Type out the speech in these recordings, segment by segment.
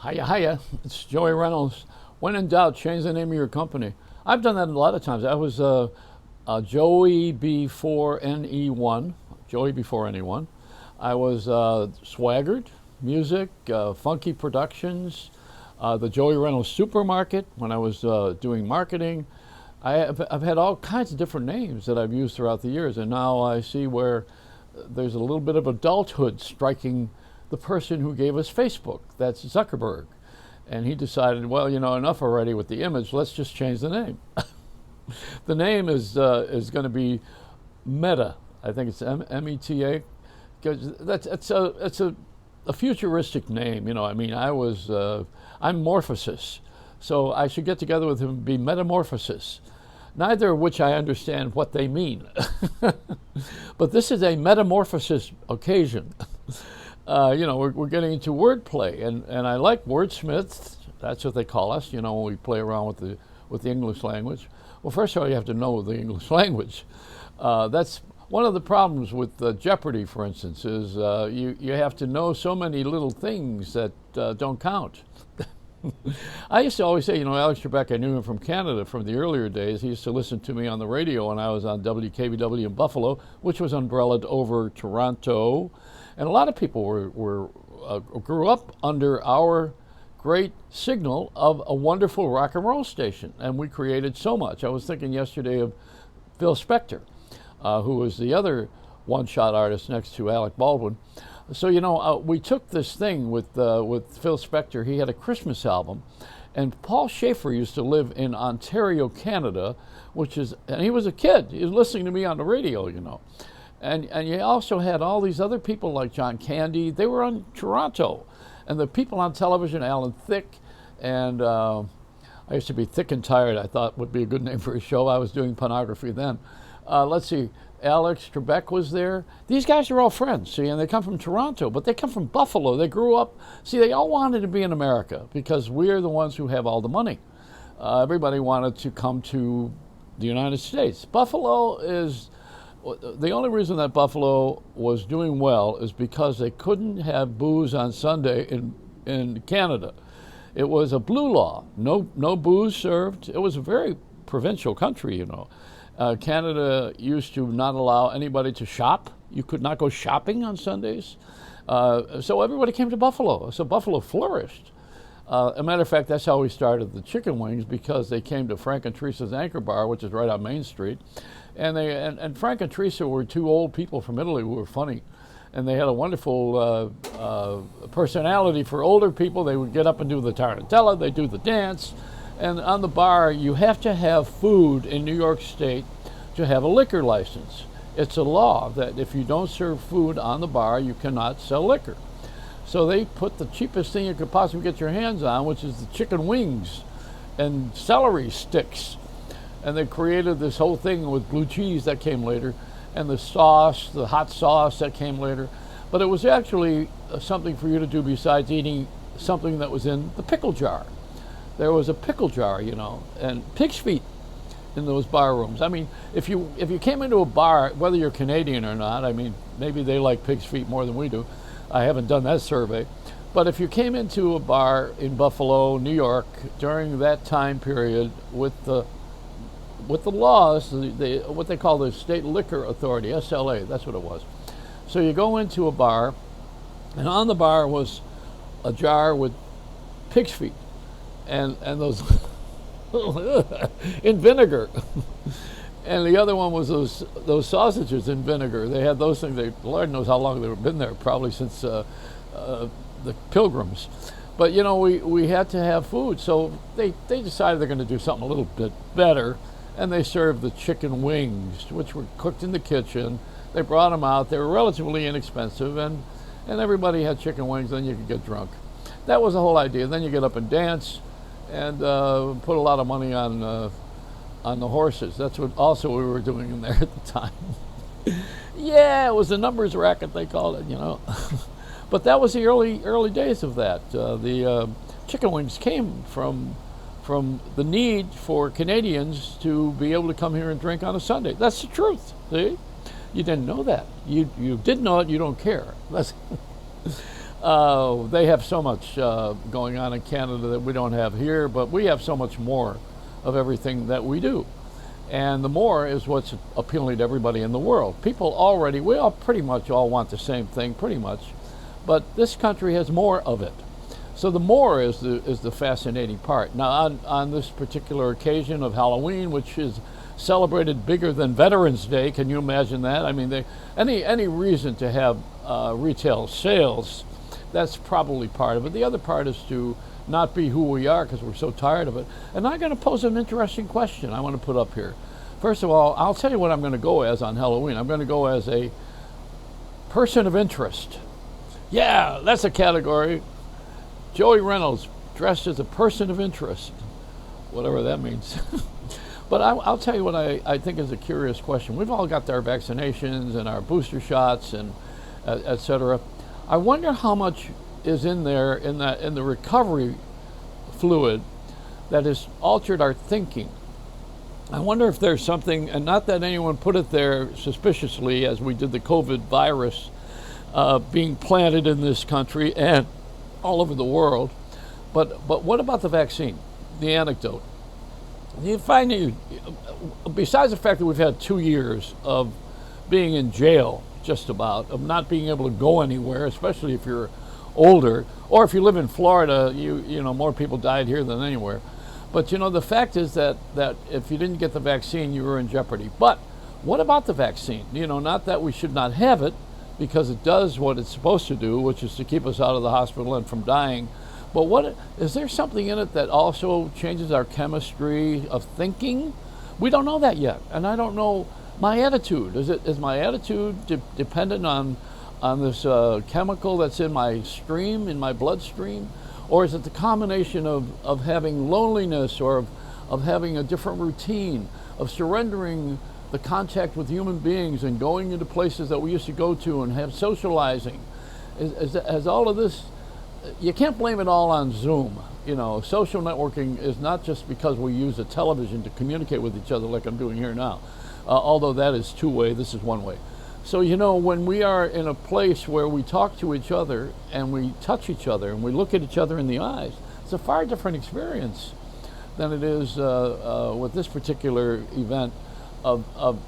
Hiya, hiya. It's Joey Reynolds. When in doubt, change the name of your company. I've done that a lot of times. I was Joey before NE1, Joey before anyone. I was Swaggart Music, Funky Productions, the Joey Reynolds Supermarket when I was doing marketing. I've had all kinds of different names that I've used throughout the years, and now I see where there's a little bit of adulthood striking the person who gave us Facebook. That's Zuckerberg. And he decided, well, enough already with the image. Let's just change the name. The name is going to be Meta. I think it's META. Because it's a futuristic name. I'm Morphosis. So I should get together with him and be Metamorphosis. Neither of which I understand what they mean. But this is a metamorphosis occasion. We're getting into wordplay, and I like wordsmiths. That's what they call us, when we play around with the English language. Well, first of all, you have to know the English language. That's one of the problems with Jeopardy, for instance, is you have to know so many little things that don't count. I used to always say, Alex Trebek, I knew him from Canada from the earlier days. He used to listen to me on the radio when I was on WKBW in Buffalo, which was umbrellaed over Toronto. And a lot of people grew up under our great signal of a wonderful rock and roll station. And we created so much. I was thinking yesterday of Phil Spector, who was the other one-shot artist next to Alec Baldwin. So, we took this thing with Phil Spector. He had a Christmas album. And Paul Schaefer used to live in Ontario, Canada, and he was a kid. He was listening to me on the radio, And you also had all these other people like John Candy. They were on Toronto. And the people on television, Alan Thicke, and I used to be Thick and Tired, I thought would be a good name for a show. I was doing pornography then. Let's see, Alex Trebek was there. These guys are all friends, see, and they come from Toronto, but they come from Buffalo. They grew up, see, they all wanted to be in America because we're the ones who have all the money. Everybody wanted to come to the United States. Buffalo is... The only reason that Buffalo was doing well is because they couldn't have booze on Sunday in Canada. It was a blue law. No booze served. It was a very provincial country, Canada used to not allow anybody to shop. You could not go shopping on Sundays. So everybody came to Buffalo. So Buffalo flourished. As a matter of fact, that's how we started the chicken wings, because they came to Frank and Teresa's Anchor Bar, which is right on Main Street. And Frank and Teresa were two old people from Italy who were funny. And they had a wonderful personality for older people. They would get up and do the tarantella, they do the dance. And on the bar, you have to have food in New York State to have a liquor license. It's a law that if you don't serve food on the bar, you cannot sell liquor. So they put the cheapest thing you could possibly get your hands on, which is the chicken wings and celery sticks. And they created this whole thing with blue cheese that came later, and the sauce, the hot sauce that came later. But it was actually something for you to do besides eating something that was in the pickle jar. There was a pickle jar, and pig's feet in those bar rooms. I mean, if you came into a bar, whether you're Canadian or not, maybe they like pig's feet more than we do. I haven't done that survey. But if you came into a bar in Buffalo, New York, during that time period with the laws, what they call the State Liquor Authority, SLA, that's what it was. So you go into a bar, and on the bar was a jar with pig's feet, and those in vinegar. And the other one was those sausages in vinegar. They had those things. Lord knows how long they've been there, probably since the Pilgrims. But we had to have food, so they decided they're going to do something a little bit better, and they served the chicken wings, which were cooked in the kitchen. They brought them out. They were relatively inexpensive, and everybody had chicken wings. Then you could get drunk. That was the whole idea. Then you get up and dance, and put a lot of money on the horses. That's what also we were doing in there at the time. Yeah, it was a numbers racket, they called it, But that was the early days of that. The chicken wings came from the need for Canadians to be able to come here and drink on a Sunday. That's the truth, see? You didn't know that. You did know it, you don't care. They have so much going on in Canada that we don't have here, but we have so much more of everything that we do. And the more is what's appealing to everybody in the world. People already, we all pretty much all want the same thing, pretty much, but this country has more of it. So the more is the fascinating part. Now, on this particular occasion of Halloween, which is celebrated bigger than Veterans Day, can you imagine that? I mean, any reason to have retail sales, that's probably part of it. The other part is to not be who we are because we're so tired of it. And I'm going to pose an interesting question I want to put up here. First of all, I'll tell you what I'm going to go as on Halloween. I'm going to go as a person of interest. Yeah, that's a category. Joey Reynolds dressed as a person of interest, whatever that means. But I'll tell you what I think is a curious question. We've all got our vaccinations and our booster shots and et cetera. I wonder how much is in there in the recovery fluid that has altered our thinking. I wonder if there's something, and not that anyone put it there suspiciously as we did the COVID virus being planted in this country and all over the world, but what about the vaccine, the anecdote? You find that besides the fact that we've had 2 years of being in jail, just about, of not being able to go anywhere, especially if you're older, or if you live in Florida, you know more people died here than anywhere. But you know the fact is that if you didn't get the vaccine, you were in jeopardy. But what about the vaccine? You know, not that we should not have it, because it does what it's supposed to do, which is to keep us out of the hospital and from dying. But what is there something in it that also changes our chemistry of thinking? We don't know that yet, and I don't know my attitude. Is my attitude dependent on this chemical that's in my stream, in my bloodstream, or is it the combination of having loneliness or of having a different routine, of surrendering the contact with human beings and going into places that we used to go to and have socializing? As all of this, you can't blame it all on Zoom. You know, social networking is not just because we use a television to communicate with each other like I'm doing here now, although that is two-way, this is one-way. So, you know, when we are in a place where we talk to each other and we touch each other and we look at each other in the eyes, it's a far different experience than it is with this particular event of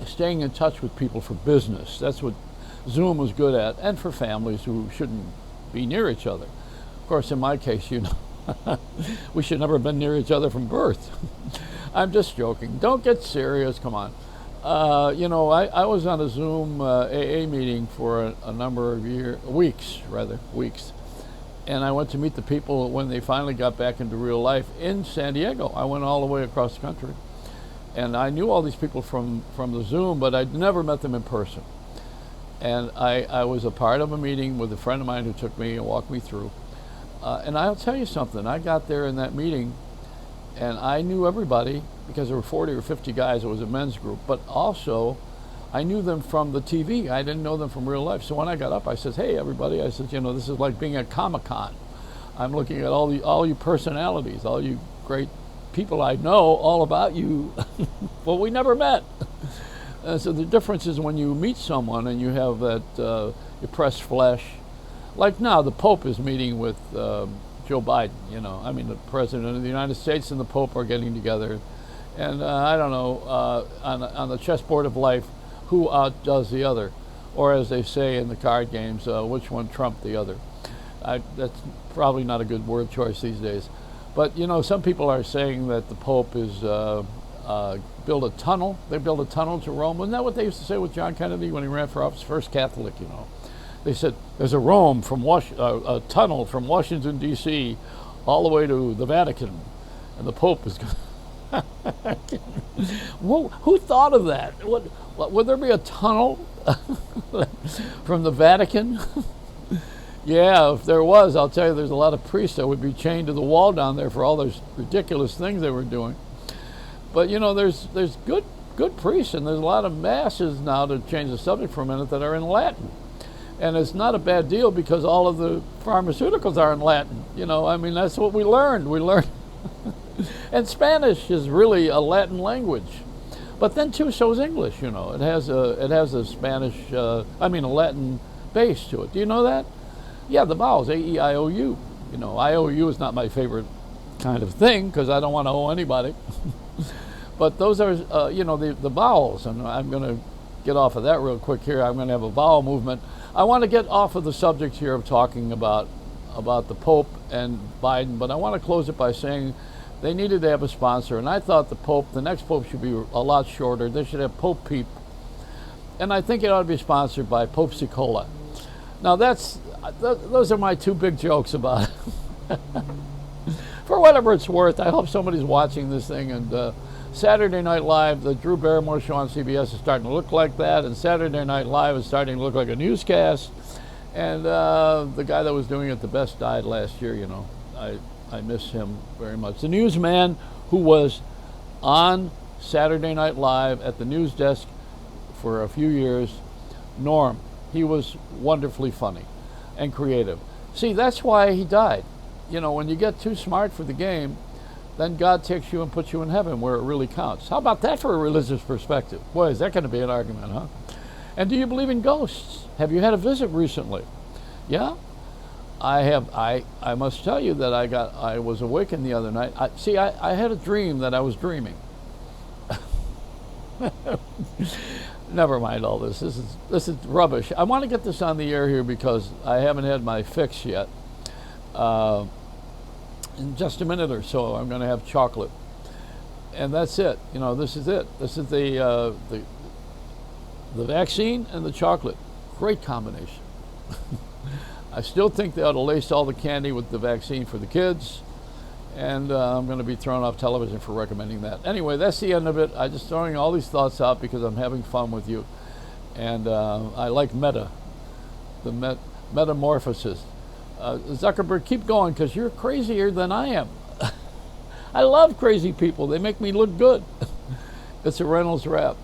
staying in touch with people for business. That's what Zoom was good at, and for families who shouldn't be near each other. Of course, in my case, you know, we should never have been near each other from birth. I'm just joking. Don't get serious, come on. You know, I was on a Zoom AA meeting for a number of weeks, and I went to meet the people when they finally got back into real life in San Diego. I went all the way across the country, and I knew all these people from the Zoom, but I'd never met them in person. And I was a part of a meeting with a friend of mine who took me and walked me through. And I'll tell you something, I got there in that meeting and I knew everybody because there were 40 or 50 guys. It was a men's group, but also I knew them from the TV. I didn't know them from real life. So when I got up, I said, "Hey, everybody," I said, "You know, this is like being at Comic-Con. I'm looking at all you personalities, all you great people I know all about you, but we never met." So the difference is when you meet someone and you have that you press flesh. Like now, the Pope is meeting with Joe Biden. You know, I mean, the President of the United States and the Pope are getting together, and I don't know on the chessboard of life, who outdoes the other, or as they say in the card games, which one trumped the other. That's probably not a good word choice these days, but you know, some people are saying that the Pope is build a tunnel. They built a tunnel to Rome. Wasn't that what they used to say with John Kennedy when he ran for office? First Catholic, you know. They said there's a tunnel from Washington D.C. all the way to the Vatican, and the Pope is. Whoa, who thought of that? What would there be a tunnel from the Vatican? Yeah, if there was, I'll tell you, there's a lot of priests that would be chained to the wall down there for all those ridiculous things they were doing. But you know, there's good priests, and there's a lot of masses now, to change the subject for a minute, that are in Latin. And it's not a bad deal because all of the pharmaceuticals are in Latin. You know, I mean, that's what we learned. And Spanish is really a Latin language. But then too, so is English, you know. It has a Spanish, a Latin base to it. Do you know that? Yeah, the vowels, A-E-I-O-U. You know, I-O-U is not my favorite kind of thing because I don't want to owe anybody. But those are, the vowels, and I'm going to get off of that real quick here. I'm going to have a vowel movement. I want to get off of the subject here of talking about the Pope and Biden, but I want to close it by saying they needed to have a sponsor, and I thought the next Pope should be a lot shorter. They should have Pope Peep, and I think it ought to be sponsored by Pope Cola. Now those are my two big jokes about it. For whatever it's worth, I hope somebody's watching this thing. And Saturday Night Live, the Drew Barrymore show on CBS is starting to look like that, and Saturday Night Live is starting to look like a newscast. And the guy that was doing it the best died last year. You know, I miss him very much. The newsman who was on Saturday Night Live at the news desk for a few years, Norm. He was wonderfully funny and creative. See, that's why he died. You know, when you get too smart for the game, then God takes you and puts you in heaven where it really counts. How about that for a religious perspective? Boy, is that going to be an argument, huh? And do you believe in ghosts? Have you had a visit recently? Yeah? I have. I must tell you that I was awakened the other night. I had a dream that I was dreaming. Never mind all this. This is rubbish. I want to get this on the air here because I haven't had my fix yet. In just a minute or so, I'm going to have chocolate, and that's it. You know, this is it. This is the vaccine and the chocolate. Great combination. I still think they ought to lace all the candy with the vaccine for the kids, and I'm going to be thrown off television for recommending that. Anyway, that's the end of it. I'm just throwing all these thoughts out because I'm having fun with you, and I like the metamorphosis. Zuckerberg, keep going because you're crazier than I am. I love crazy people. They make me look good. It's a Reynolds Wrap.